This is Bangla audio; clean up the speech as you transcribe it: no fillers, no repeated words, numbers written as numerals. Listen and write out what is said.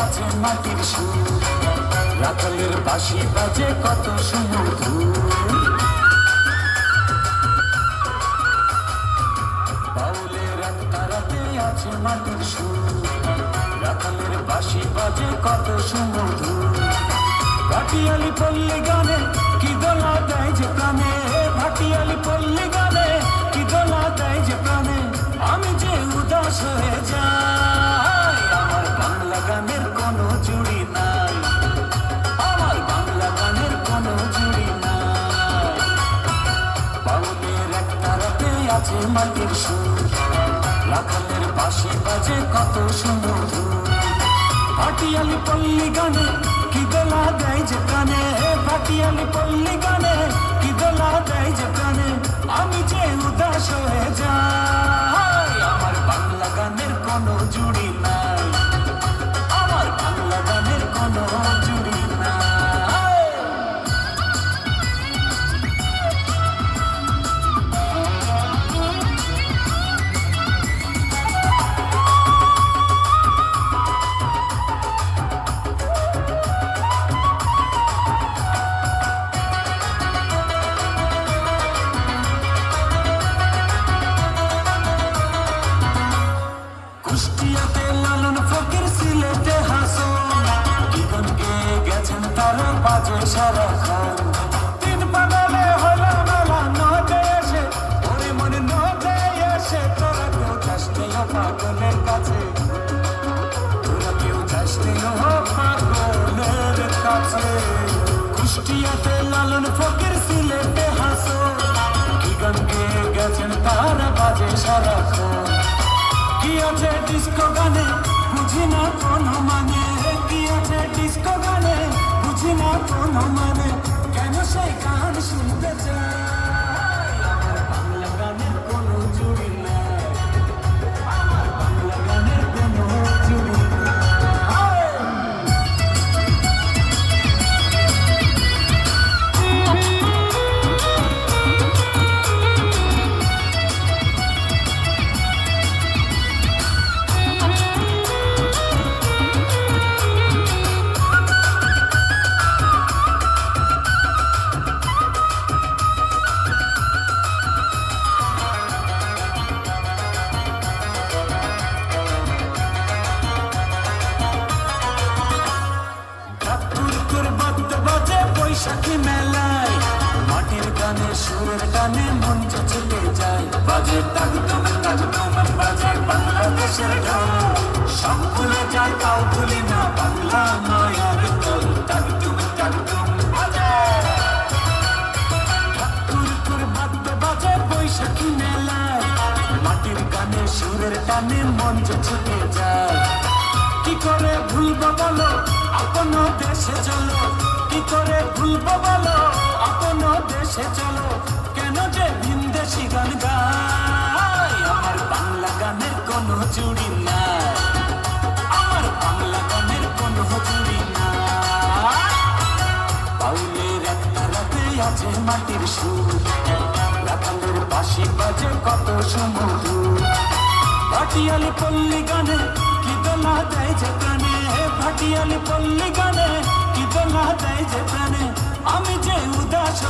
আছে মাটির সুর, রাখালের বাঁশি বাজে কত সুমধুর। বাউলের এক তারাতে আছে মাটির সুর, রাখালের বাঁশি বাজে কত সুমধুর। ভাটিয়ালি পল্লী গানে কি দোলা দেয় যে প্রাণে, ভাটিয়ালি পল্লী গানে কি দোলা দেয় যে প্রাণে। আমি যে উদাস হয়ে যাই, আমার বাংলা গানের কোনো জুড়ি নাই, আমার বাংলা গানের কোনো জুড়ি নাই। বাউলের এক তারাতে আছে মাটির সুর, রাখালের বাঁশি বাজে কত সুমধুর। ভাটিয়ালি পল্লী গানে কি দোলা দেয় যে প্রাণে, ভাটিয়ালি পল্লী গানে কি দোলা দেয় যে প্রাণে। আমি যে উদাস হয়ে যাই, আমার বাংলা গানের কোনো জুড়ি নাই, আমার বাংলা গানের কোনো জুড়ি নাই। কুষ্টিয়াতে লালন ফকির, সিলেটে হাসন, জীবন গেয়ে গেছেন তারা বাজে সারাক্ষণ। তিন পাগলে হলো মেলা নদে এসে, ওরে মনে নদে এসে। তোরা কেউ যাস নেই পাগলের কাছে, তোরা কেউ যাস নেই পাগলের কাছে। কুষ্টিয়াতে লালন ফকির, সিলেটে হাসন, জীবন গেয়ে গেছেন তারা বাজে সারাক্ষণ। কি আছে ডিস্কো গানে বুঝি না কোনো মানে, কি আছে ডিস্কো গানে বুঝি না কোনো মানে। কেন সেই গান শুনতে চাই, আমার বাংলা গানের কোনো জুড়ি নাই, আমার বাংলা গানের কোনো জুড়ি নাই। বৈশাখী মেলায় মাটির গানে সুরের গানে মন যে ছুটে যায়। বাজে টাকডুম টাকডুম বাজে বাংলাদেশের ঢোল, সব ভুলে যায় তাও ভুলি না বাংলা মায়ের দোল। টাকডুম টাকডুম বাজে ঠাকুর বাদ্য বাজে বৈশাখী মেলায়, মাটির গানে সুরের টানে মন যে ছুটে যায়। কি করে ভুলবো বলো আপন দেশে চলো, কি করে ভুলবো বলো আপন দেশে চলো। কেন যে ভিনদেশি গান গাই, আমার বাংলা গানের কোনো জুড়ি নাই, আমার বাংলা গানের কোনো জুড়ি নাই। বাউলের এক তারাতে আছে মাটির সুর, রাখালের বাঁশি বাজে কত সুমধুর। ভাটিয়ালি পল্লী গানে কি দোলা দেয় যে প্রাণে, ভাটিয়ালি পল্লী গানে কি দোলা দেয় যে প্রাণে। আমি যে উদাস